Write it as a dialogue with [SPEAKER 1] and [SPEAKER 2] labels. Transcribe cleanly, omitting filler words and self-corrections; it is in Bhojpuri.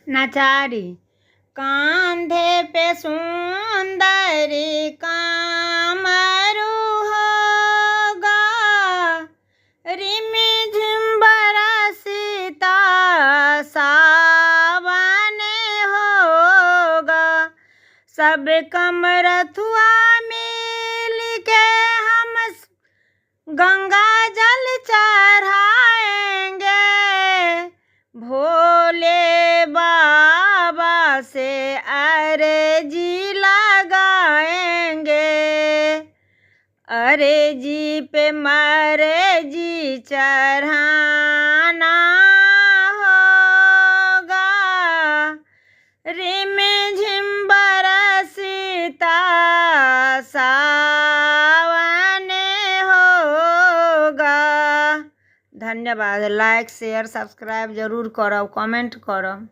[SPEAKER 1] नाचारी कांधे पे सुंदरी कामरू होगा, रिमी झिम्बरा सीता सावन होगा। सब कमरथुआ मिल के हम गंगा जल चढ़ाएंगे, भोले बाबा से अर्जी लगाएंगे। अर्जी पे मर्जी चढ़ाना होगा, रिम झिम बरसीता सावन होगा। धन्यवाद। लाइक शेयर सब्सक्राइब जरूर करब, कमेंट करब।